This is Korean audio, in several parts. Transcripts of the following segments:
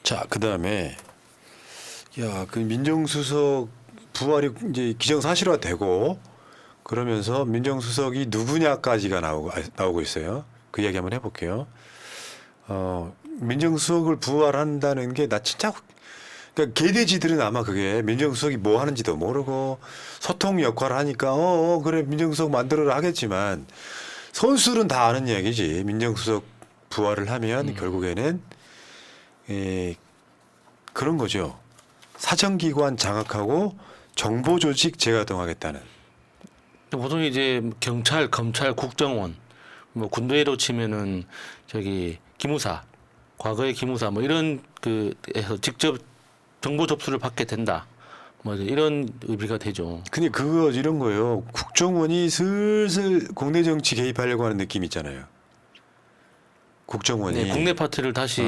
자, 그다음에 그 민정수석 부활이 이제 기정사실화되고 그러면서 민정수석이 누구냐까지가 나오고 있어요. 그 이야기 한번 해볼게요. 민정수석을 부활한다는 게 나 진짜 그러니까 개돼지들은 아마 그게 민정수석이 뭐 하는지도 모르고 소통 역할을 하니까 그래 민정수석 만들어라 하겠지만 선수들은 다 아는 이야기지. 민정수석 부활을 하면 결국에는 그런 거죠. 사정기관 장악하고 정보조직 재가동하겠다는. 보통 이제 경찰, 검찰, 국정원, 뭐 군대로 치면은 저기 기무사, 과거의 기무사 뭐 이런 그에서 직접 정보 접수를 받게 된다. 뭐 이런 의미가 되죠. 근데 그거 이런 거예요. 국정원이 슬슬 국내 정치 개입하려고 하는 느낌 있잖아요. 국정원이 네, 국내 파트를 다시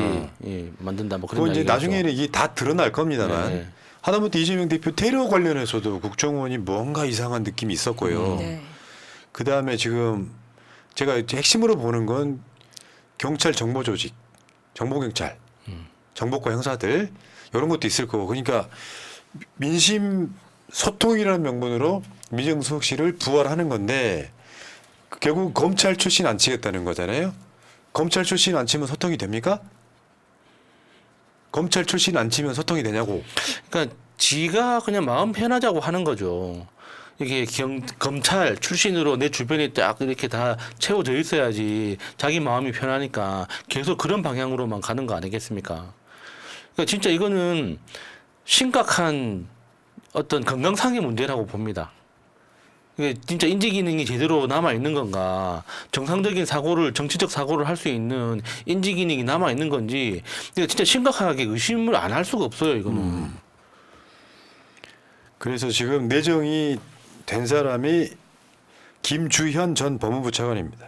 만든다. 뭐 그런 그건 이제 이야기가 나중에는 이게 다 드러날 겁니다만 네. 하다못해 이재명 대표 테러 관련해서도 국정원이 뭔가 이상한 느낌이 있었고요. 네. 그 다음에 지금 제가 핵심으로 보는 건 경찰 정보조직, 정보경찰, 정보과 형사들 이런 것도 있을 거고 그러니까 민심 소통이라는 명분으로 민정수석실을 부활하는 건데 결국 검찰 출신 안 치겠다는 거잖아요. 검찰 출신 안 치면 소통이 됩니까? 검찰 출신 안 치면 소통이 되냐고. 그러니까 지가 그냥 마음 편하자고 하는 거죠. 이게 검찰 출신으로 내 주변에 딱 이렇게 다 채워져 있어야지 자기 마음이 편하니까 계속 그런 방향으로만 가는 거 아니겠습니까? 그러니까 진짜 이거는 심각한 어떤 건강상의 문제라고 봅니다. 이게 진짜 인지 기능이 제대로 남아 있는 건가? 정상적인 사고를 정치적 사고를 할 수 있는 인지 기능이 남아 있는 건지 이거 진짜 심각하게 의심을 안 할 수가 없어요. 이거는. 그래서 지금 내정이 된 사람이 김주현 전 법무부 차관입니다.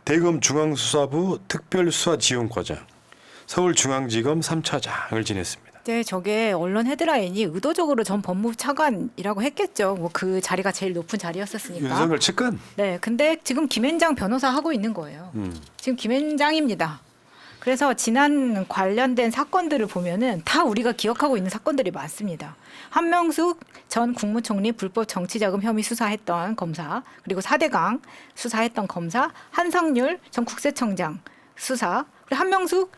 대검 중앙수사부 특별수사지원과장, 서울중앙지검 3차장을 지냈습니다. 네, 저게 언론 헤드라인이 의도적으로 전 법무부 차관이라고 했겠죠. 뭐 그 자리가 제일 높은 자리였었으니까. 윤석열 측근. 네, 근데 지금 김앤장 변호사 하고 있는 거예요. 지금 김앤장입니다. 그래서 지난 관련된 사건들을 보면은 다 우리가 기억하고 있는 사건들이 많습니다. 한명숙 전 국무총리 불법 정치자금 혐의 수사했던 검사, 그리고 4대강 수사했던 검사, 한상률 전 국세청장 수사, 그리고 한명숙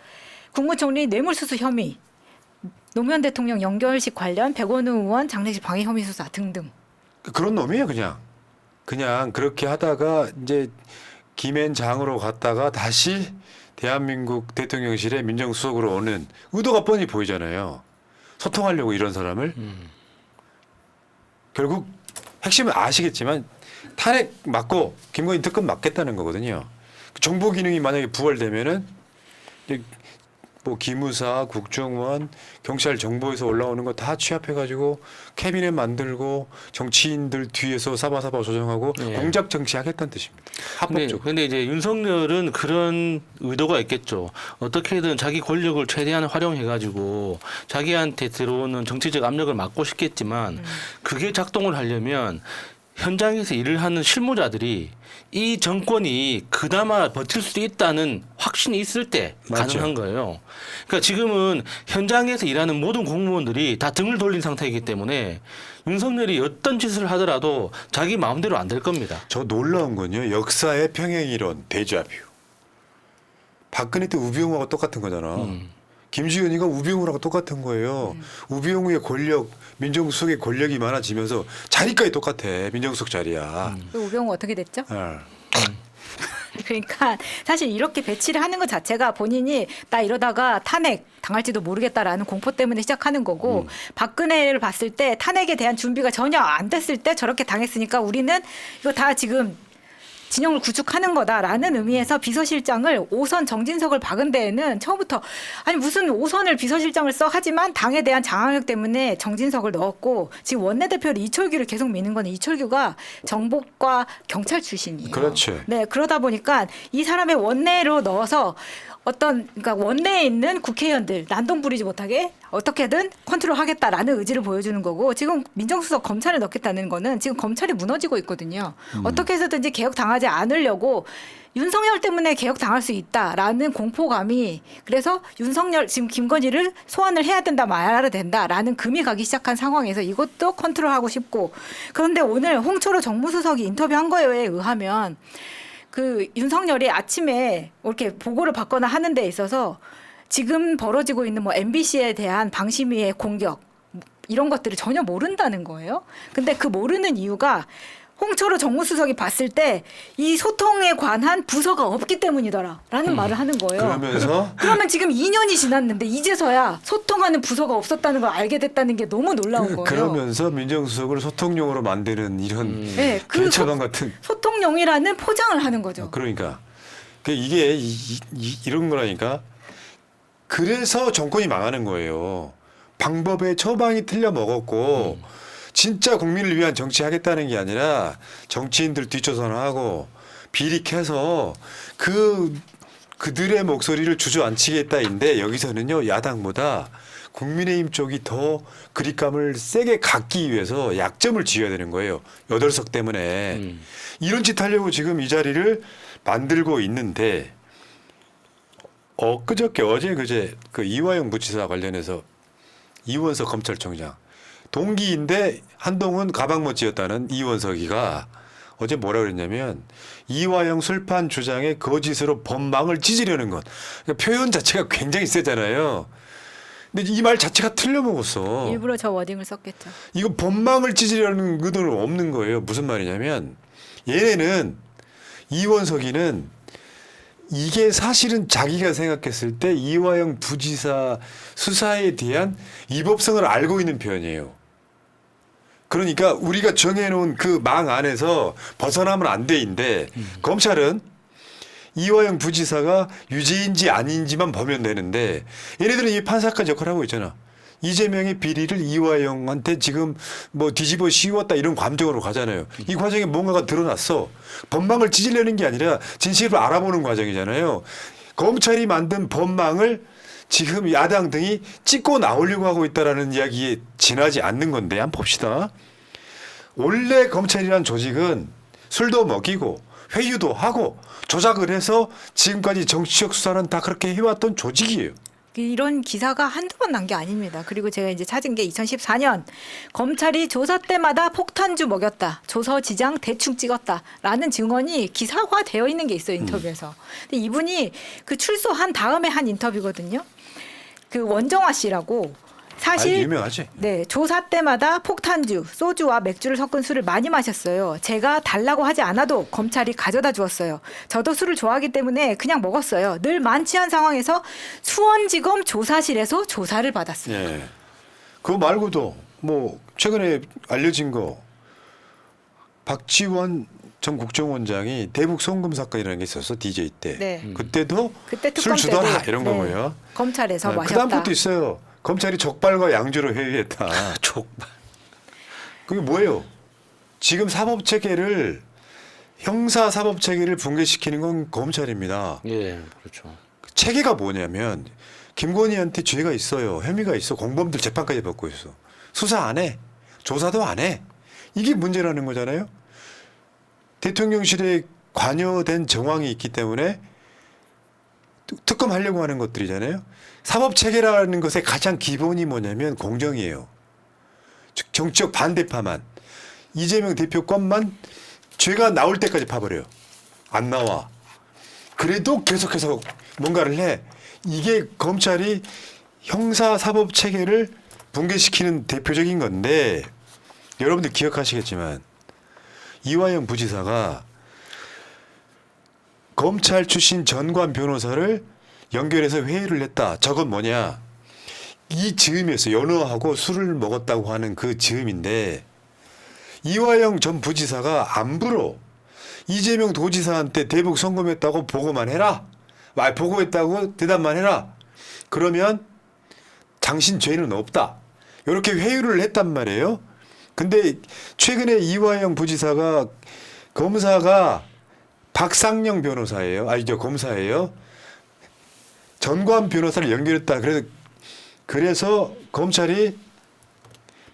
국무총리 뇌물수수 혐의, 노무현 대통령 연결식 관련 백원우 의원 장례식 방해 혐의 수사 등등. 그런 놈이에요, 그냥. 그냥 그렇게 하다가 이제 김앤장으로 갔다가 다시 대한민국 대통령실의 민정수석으로 오는 의도가 뻔히 보이잖아요. 소통하려고 이런 사람을. 결국 핵심은 아시겠지만 탄핵 맞고 김건희 특검 맞겠다는 거거든요. 정보 기능이 만약에 부활되면은 뭐 기무사, 국정원, 경찰 정보에서 올라오는 거 다 취합해가지고 캐비넷 만들고 정치인들 뒤에서 사바사바 조정하고 공작 정치하겠다는 뜻입니다. 합법적으로. 근데 이제 윤석열은 그런 의도가 있겠죠. 어떻게든 자기 권력을 최대한 활용해가지고 자기한테 들어오는 정치적 압력을 막고 싶겠지만 그게 작동을 하려면 현장에서 일을 하는 실무자들이 이 정권이 그나마 버틸 수 있다는 확신이 있을 때 맞죠. 가능한 거예요. 그러니까 지금은 현장에서 일하는 모든 공무원들이 다 등을 돌린 상태이기 때문에 윤석열이 어떤 짓을 하더라도 자기 마음대로 안 될 겁니다. 저 놀라운 건요. 역사의 평행이론 데자뷰. 박근혜 때 우병우하고 똑같은 거잖아. 김주현이가 우병우랑 똑같은 거예요. 우병우의 권력, 민정수석의 권력이 많아지면서 자리까지 똑같아. 민정수석 자리야. 그 우병우 어떻게 됐죠? 어. 그러니까 사실 이렇게 배치를 하는 것 자체가 본인이 나 이러다가 탄핵 당할지도 모르겠다라는 공포 때문에 시작하는 거고 박근혜를 봤을 때 탄핵에 대한 준비가 전혀 안 됐을 때 저렇게 당했으니까 우리는 이거 다 지금 진영을 구축하는 거다라는 의미에서 비서실장을 5선 정진석을 박은 데에는 처음부터 아니 무슨 5선을 비서실장을 써 하지만 당에 대한 장악력 때문에 정진석을 넣었고 지금 원내대표를 이철규를 계속 미는 건 이철규가 정보과 경찰 출신이에요. 그렇죠. 네, 그러다 보니까 이 사람의 원내로 넣어서 어떤 그러니까 원내에 있는 국회의원들 난동 부리지 못하게 어떻게든 컨트롤하겠다라는 의지를 보여주는 거고 지금 민정수석 검찰에 넣겠다는 거는 지금 검찰이 무너지고 있거든요. 어떻게 해서든지 개혁 당하지 않으려고 윤석열 때문에 개혁 당할 수 있다라는 공포감이 그래서 윤석열 지금 김건희를 소환을 해야 된다 말아야 된다라는 금이 가기 시작한 상황에서 이것도 컨트롤하고 싶고 그런데 오늘 홍철호 정무수석이 인터뷰한 거에 의하면 그 윤석열이 아침에 이렇게 보고를 받거나 하는 데 있어서 지금 벌어지고 있는 뭐 MBC에 대한 방심위의 공격 이런 것들을 전혀 모른다는 거예요. 근데 그 모르는 이유가 홍철호 정무수석이 봤을 때 이 소통에 관한 부서가 없기 때문이더라라는 말을 하는 거예요. 그러면서 그러면 지금 2년이 지났는데 이제서야 소통하는 부서가 없었다는 걸 알게 됐다는 게 너무 놀라운 거예요. 그러면서 민정수석을 소통용으로 만드는 이런 네, 그 개처방 같은 소통용이라는 포장을 하는 거죠. 그러니까 이게 이런 거라니까. 그래서 정권이 망하는 거예요. 방법의 처방이 틀려 먹었고 진짜 국민을 위한 정치 하겠다는 게 아니라 정치인들 뒷조선하고 비리켜서 그들의 목소리를 주저앉히겠다인데 여기서는요 야당보다 국민의힘 쪽이 더 그립감을 세게 갖기 위해서 약점을 지어야 되는 거예요. 8석 때문에. 이런 짓 하려고 지금 이 자리를 만들고 있는데 그저께 어제 그 이화영 부지사 관련해서 이원석 검찰총장 동기인데 한동훈 가방 못 지었다는 이원석이가 어제 뭐라 그랬냐면 이화영 술판 주장에 거짓으로 법망을 찢으려는 것. 그러니까 표현 자체가 굉장히 세잖아요. 근데 이 말 자체가 틀려먹었어. 일부러 저 워딩을 썼겠죠. 이거 법망을 찢으려는 의도는 없는 거예요. 무슨 말이냐면 얘네는 이원석이는 이게 사실은 자기가 생각했을 때 이화영 부지사 수사에 대한 위법성을 알고 있는 표현이에요. 그러니까 우리가 정해놓은 그 망 안에서 벗어나면 안 돼인데 검찰은 이화영 부지사가 유죄인지 아닌지만 보면 되는데 얘네들은 이 판사까지 역할을 하고 있잖아. 이재명의 비리를 이화영한테 지금 뭐 뒤집어 씌웠다 이런 감정으로 가잖아요. 이 과정에 뭔가가 드러났어. 법망을 찢으려는 게 아니라 진실을 알아보는 과정이잖아요. 검찰이 만든 법망을 지금 야당 등이 찍고 나오려고 하고 있다라는 이야기에 지나지 않는 건데 한번 봅시다. 원래 검찰이란 조직은 술도 먹이고 회유도 하고 조작을 해서 지금까지 정치적 수사는 다 그렇게 해왔던 조직이에요. 이런 기사가 한두 번 난 게 아닙니다. 그리고 제가 이제 찾은 게 2014년 검찰이 조사 때마다 폭탄주 먹였다. 조서지장 대충 찍었다라는 증언이 기사화되어 있는 게 있어요. 인터뷰에서. 근데 이분이 그 출소한 다음에 한 인터뷰거든요. 그 원정화 씨라고 사실 유명하지. 네, 조사 때마다 폭탄주, 소주와 맥주를 섞은 술을 많이 마셨어요. 제가 달라고 하지 않아도 검찰이 가져다 주었어요. 저도 술을 좋아하기 때문에 그냥 먹었어요. 늘 만취한 상황에서 수원지검 조사실에서 조사를 받았어요. 예. 그거 말고도 뭐 최근에 알려진 거 박지원 전 국정원장이 대북 송금 사건이라는 게 있었어. DJ 때. 네. 그때도 그때 술 특검 주더라 때도, 이런 네, 거고요. 검찰에서 마셨다. 그다음 것도 있어요. 검찰이 족발과 양주로 회유했다. 족발. 그게 뭐예요? 지금 사법 체계를 형사 사법 체계를 붕괴시키는 건 검찰입니다. 예, 그렇죠. 체계가 뭐냐면 김건희한테 죄가 있어요. 혐의가 있어. 공범들 재판까지 받고 있어. 수사 안 해. 조사도 안 해. 이게 문제라는 거잖아요. 대통령실에 관여된 정황이 있기 때문에 특검하려고 하는 것들이잖아요. 사법체계라는 것의 가장 기본이 뭐냐면 공정이에요. 즉 정치적 반대파만. 이재명 대표 것만 죄가 나올 때까지 파버려요. 안 나와. 그래도 계속해서 뭔가를 해. 이게 검찰이 형사사법체계를 붕괴시키는 대표적인 건데 여러분들 기억하시겠지만 이화영 부지사가 검찰 출신 전관 변호사를 연결해서 회의를 했다. 저건 뭐냐. 이 즈음이었어요. 연어하고 술을 먹었다고 하는 그 즈음인데 이화영 전 부지사가 안부로 이재명 도지사한테 대북 송금했다고 보고만 해라. 보고했다고 대답만 해라. 그러면 당신 죄는 없다. 이렇게 회유를 했단 말이에요. 근데 최근에 이화영 부지사가 검사가 박상영 변호사예요. 아니죠. 검사예요. 전관 변호사를 연결했다. 그래서 검찰이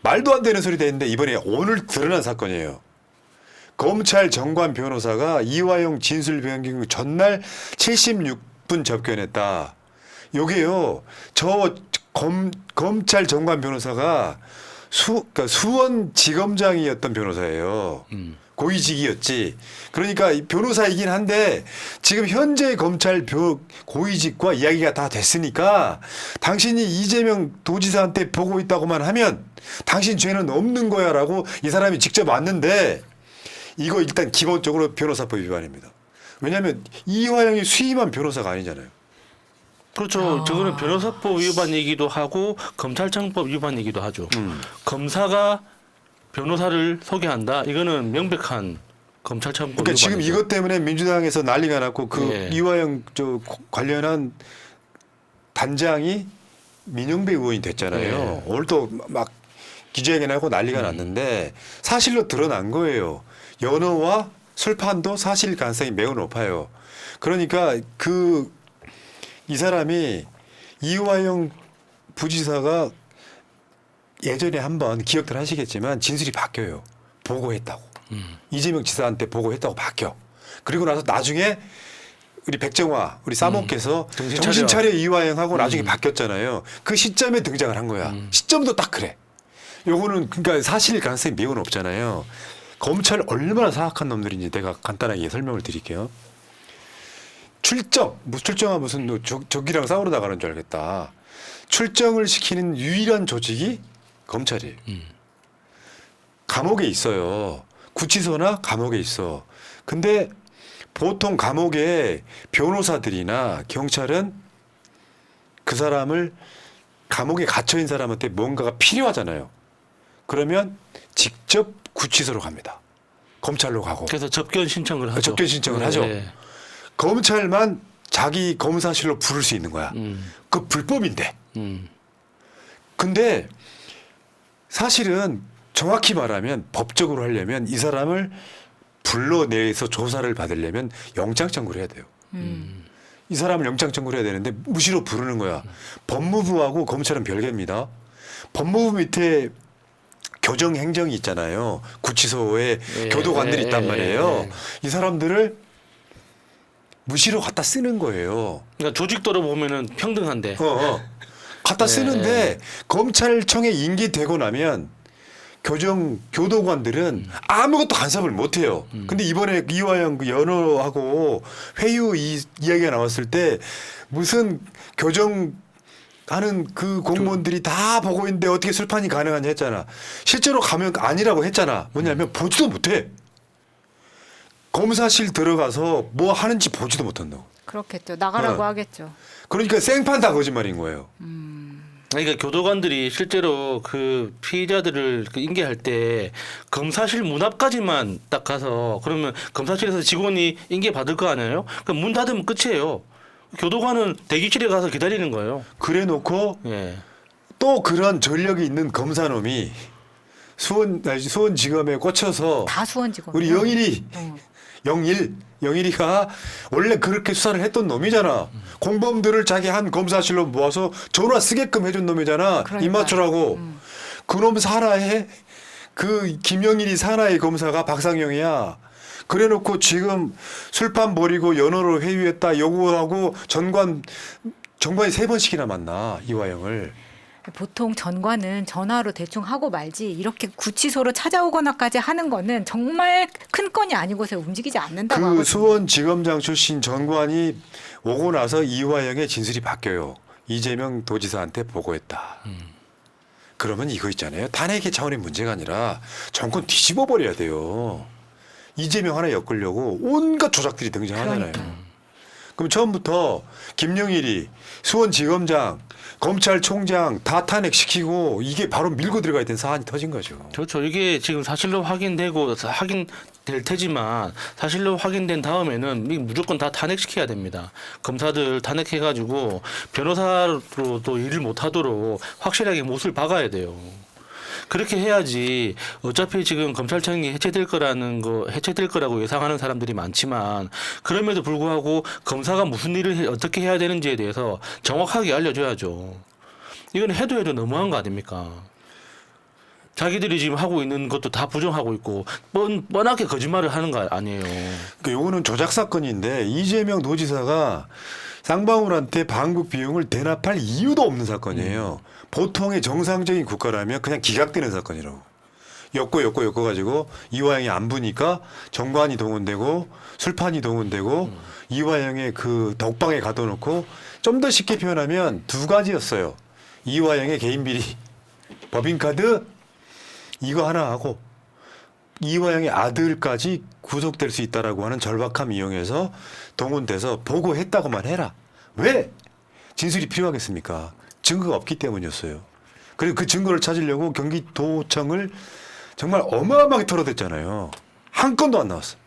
말도 안 되는 소리도 했는데 이번에 오늘 드러난 사건이에요. 검찰 전관 변호사가 이화영 진술 변경 전날 76분 접견했다. 요게요. 검찰 전관 변호사가 그러니까 수원지검장이었던 변호사예요. 고위직이었지. 그러니까 변호사이긴 한데 지금 현재 검찰 고위직과 이야기가 다 됐으니까 당신이 이재명 도지사한테 보고 있다고만 하면 당신 죄는 없는 거야라고 이 사람이 직접 왔는데 이거 일단 기본적으로 변호사법 위반입니다. 왜냐하면 이화영이 수임한 변호사가 아니잖아요. 그렇죠. 저거는 변호사법 위반이기도 하고 검찰청법 위반이기도 하죠. 검사가 변호사를 소개한다. 이거는 명백한 검찰청법 그러니까 지금 위반이죠. 이것 때문에 민주당에서 난리가 났고 그 예. 이화영 관련한 단장이 민영배 의원이 됐잖아요. 예. 오늘 또 막 기자회견하고 난리가 났는데 사실로 드러난 거예요. 연어와 술판도 사실 가능성이 매우 높아요. 그러니까 이 사람이 이화영 부지사가 예전에 한번 기억들 하시겠지만 진술이 바뀌어요. 보고했다고. 이재명 지사한테 보고했다고 바뀌어. 그리고 나서 나중에 우리 백정화 우리 사모께서 정신 차려 이화영하고 나중에 바뀌었잖아요. 그 시점에 등장을 한 거야. 시점도 딱 그래. 요거는 그러니까 사실 가능성이 매우 높잖아요. 검찰 얼마나 사악한 놈들인지 내가 간단하게 설명을 드릴게요. 출정아 무슨 적이랑 싸우러 나가는 줄 알겠다. 출정을 시키는 유일한 조직이 검찰이에요. 감옥에 있어요. 구치소나 감옥에 있어. 근데 보통 감옥에 변호사들이나 경찰은 그 사람을 감옥에 갇혀있는 사람한테 뭔가가 필요하잖아요. 그러면 직접 구치소로 갑니다. 검찰로 가고. 그래서 접견 신청을 하죠. 접견 신청을 네. 하죠. 검찰만 자기 검사실로 부를 수 있는 거야. 그 불법인데. 근데 사실은 정확히 말하면 법적으로 하려면 이 사람을 불러내서 조사를 받으려면 영장 청구를 해야 돼요. 이 사람을 영장 청구를 해야 되는데 무시로 부르는 거야. 법무부하고 검찰은 별개입니다. 법무부 밑에 교정행정이 있잖아요. 구치소에 교도관들이 있단 말이에요. 이 사람들을 무시로 갖다 쓰는 거예요. 그러니까 조직도로 보면은 평등한데. 갖다 쓰는데 검찰청에 인계되고 나면 교도관들은 아무것도 간섭을 못 해요. 근데 이번에 이화영 그 연호하고 회유 이야기가 나왔을 때 무슨 교정하는 그 공무원들이 다 보고 있는데 어떻게 술판이 가능하냐 했잖아. 실제로 가면 아니라고 했잖아. 뭐냐면 보지도 못해. 검사실 들어가서 뭐 하는지 보지도 못한다고. 그렇겠죠. 나가라고 하겠죠. 그러니까 생판 다 거짓말인 거예요. 그러니까 교도관들이 실제로 그 피의자들을 인계할 때 검사실 문 앞까지만 딱 가서 그러면 검사실에서 직원이 인계 받을 거 아니에요? 그럼 문 닫으면 끝이에요. 교도관은 대기실에 가서 기다리는 거예요. 그래놓고 예. 또 그런 전력이 있는 검사놈이 수원지검에 꽂혀서 다 수원지검. 우리 영일이가 원래 그렇게 수사를 했던 놈이잖아. 공범들을 자기 한 검사실로 모아서 전화 쓰게끔 해준 놈이잖아. 그러니까요. 입맞추라고. 그놈 산하에 그 김영일이 산하의 검사가 박상영이야. 그래놓고 지금 술판 버리고 연호로 회유했다 요구하고 정관이 3번씩이나 만나 이화영을. 보통 전관은 전화로 대충 하고 말지 이렇게 구치소로 찾아오거나까지 하는 거는 정말 큰 건이 아니고서 움직이지 않는다고 그 하거든요. 수원지검장 출신 전관이 오고 나서 이화영의 진술이 바뀌어요. 이재명 도지사한테 보고했다. 그러면 이거 있잖아요. 탄핵의 차원의 문제가 아니라 정권 뒤집어 버려야 돼요. 이재명 하나 엮으려고 온갖 조작들이 등장하잖아요. 그럼 처음부터 김영일이 수원지검장, 검찰총장 다 탄핵시키고 이게 바로 밀고 들어가야 되는 사안이 터진 거죠. 그렇죠. 이게 지금 사실로 확인되고 확인될 테지만 사실로 확인된 다음에는 무조건 다 탄핵시켜야 됩니다. 검사들 탄핵해가지고 변호사로도 일을 못하도록 확실하게 못을 박아야 돼요. 그렇게 해야지. 어차피 지금 검찰청이 해체될 거라고 예상하는 사람들이 많지만 그럼에도 불구하고 검사가 무슨 일을 어떻게 해야 되는지에 대해서 정확하게 알려줘야죠. 이건 해도 너무한 거 아닙니까? 자기들이 지금 하고 있는 것도 다 부정하고 있고 뻔하게 거짓말을 하는 거 아니에요. 그러니까 요거는 조작 사건인데 이재명 도지사가 쌍방울한테 방북 비용을 대납할 이유도 없는 사건이에요. 보통의 정상적인 국가라면 그냥 기각되는 사건이라고. 엮어 가지고 이화영이 안 부니까 정관이 동원되고 술판이 동원되고 이화영의 그 덕방에 가둬놓고 좀 더 쉽게 표현하면 두 가지였어요. 이화영의 개인 비리, 법인카드 이거 하나 하고 이화영의 아들까지 구속될 수 있다라고 하는 절박함 이용해서 동원돼서 보고했다고만 해라. 왜? 진술이 필요하겠습니까? 증거가 없기 때문이었어요. 그리고 그 증거를 찾으려고 경기도청을 정말 어마어마하게 털어댔잖아요. 한 건도 안 나왔어.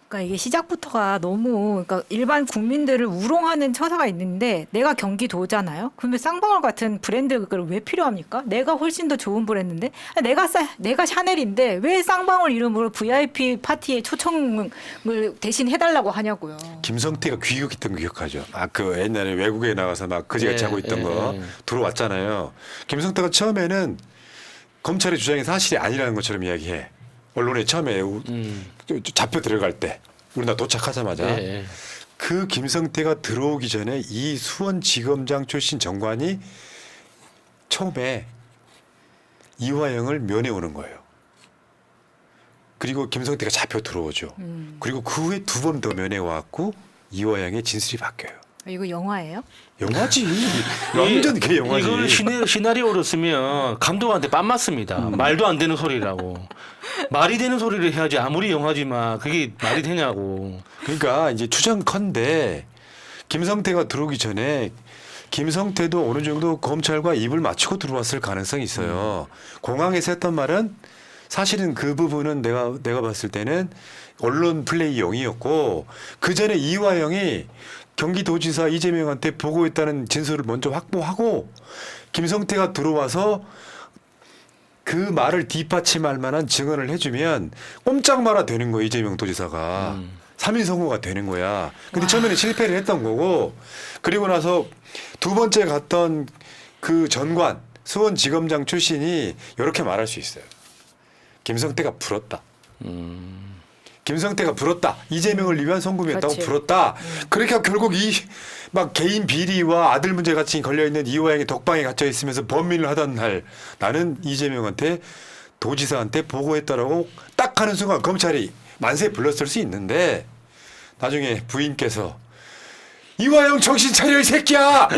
그러니까 이게 시작부터가 너무 그러니까 일반 국민들을 우롱하는 처사가 있는데 내가 경기도잖아요. 그러면 쌍방울 같은 브랜드가 왜 필요합니까? 내가 훨씬 더 좋은 브랜드인데 내가 샤넬인데 왜 쌍방울 이름으로 VIP 파티에 초청을 대신 해달라고 하냐고요. 김성태가 귀국했던 거 기억하죠? 그 옛날에 외국에 나가서 막 그지같이 하고 있던 거 들어왔잖아요. 김성태가 처음에는 검찰의 주장이 사실이 아니라는 것처럼 이야기해. 언론에 처음에 잡혀 들어갈 때 우리나라 도착하자마자 그 김성태가 들어오기 전에 이 수원지검장 출신 정관이 처음에 이화영을 면회오는 거예요. 그리고 김성태가 잡혀 들어오죠. 그리고 그 후에 두 번 더 면회와갖고 이화영의 진술이 바뀌어요. 이거 영화예요? 영화지. 완전 그 영화지. 이걸 시나리오로 쓰면 감독한테 빤 맞습니다. 말도 안 되는 소리라고. 말이 되는 소리를 해야지 아무리 영화지만 그게 말이 되냐고. 그러니까 이제 추정컨대 김성태가 들어오기 전에 김성태도 어느 정도 검찰과 입을 맞추고 들어왔을 가능성이 있어요. 공항에서 했던 말은 사실은 그 부분은 내가 봤을 때는 언론 플레이용이었고 그 전에 이화영이 경기도지사 이재명한테 보고했다는 진술을 먼저 확보하고 김성태가 들어와서 그 말을 뒷받침할 만한 증언을 해주면 꼼짝 말아 되는 거예요. 이재명 도지사가. 3인 선고가 되는 거야. 근데 처음에는 실패를 했던 거고 그리고 나서 두 번째 갔던 그 전관 수원지검장 출신이 이렇게 말할 수 있어요. 김성태가 불었다. 김성태가 불었다. 이재명을 위한 송금이었다고 그렇지. 불었다. 그러니까 결국 이 막 개인 비리와 아들 문제 같이 걸려 있는 이화영이 덕방에 갇혀 있으면서 범인을 하던 날 나는 이재명한테 도지사한테 보고했다라고 딱 하는 순간 검찰이 만세 불렀을 수 있는데 나중에 부인께서 이화영 정신 차려 이 새끼야.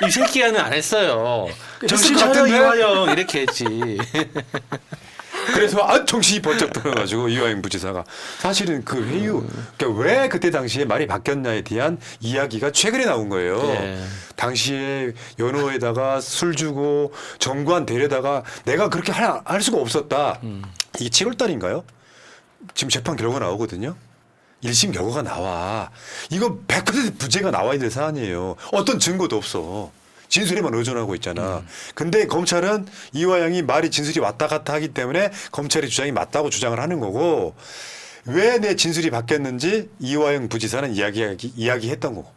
이 새끼야는 안 했어요. 정신 했을 것 차려 같은데? 이화영 이렇게 했지. 그래서 정신이 번쩍 들어가지고 이화영 부지사가 사실은 그 회유 그러니까 왜 그때 당시에 말이 바뀌었냐에 대한 이야기가 최근에 나온 거예요. 네. 당시에 연호에다가 술 주고 정관 데려다가 내가 그렇게 할 수가 없었다. 이게 7월달인가요? 지금 재판 결과가 나오거든요. 1심 결과가 나와. 이거 100% 무죄가 나와야 될 사안이에요. 어떤 증거도 없어. 진술에만 의존하고 있잖아. 근데 검찰은 이화영이 말이 진술이 왔다 갔다 하기 때문에 검찰의 주장이 맞다고 주장을 하는 거고 왜 내 진술이 바뀌었는지 이화영 부지사는 이야기했던 거고.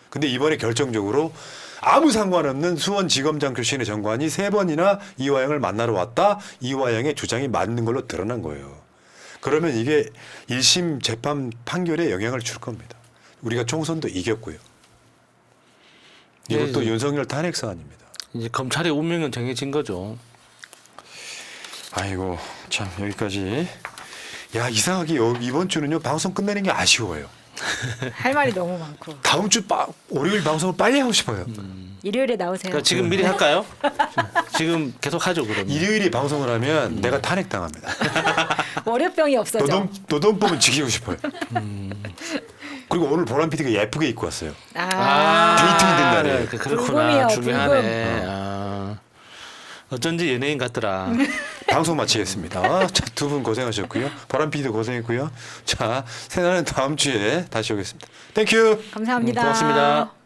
근데 이번에 결정적으로 아무 상관없는 수원지검장 출신의 정관이 3번이나 이화영을 만나러 왔다. 이화영의 주장이 맞는 걸로 드러난 거예요. 그러면 이게 1심 재판 판결에 영향을 줄 겁니다. 우리가 총선도 이겼고요. 이것도 네. 윤석열 탄핵 사안입니다. 이제 검찰의 운명은 정해진 거죠. 아이고 참 여기까지. 야 이상하게 이번 주는요 방송 끝내는 게 아쉬워요. 할 말이 너무 많고. 다음 주 월요일 방송을 빨리 하고 싶어요. 일요일에 나오세요. 그러니까 지금 미리 할까요? 지금 계속 하죠 그러면. 일요일에 방송을 하면 내가 탄핵 당합니다. 월요병이 없어져. 노동법은 지키고 싶어요. 그리고 오늘 보람 PD가 예쁘게 입고 왔어요. 데이팅이 된다네. 그렇구나. 불금이요, 중요하네. 어쩐지 연예인 같더라. 방송 마치겠습니다. 자, 두 분 고생하셨고요. 보람 PD도 고생했고요. 자, 새날은 다음 주에 다시 오겠습니다. 땡큐. 감사합니다. 고맙습니다.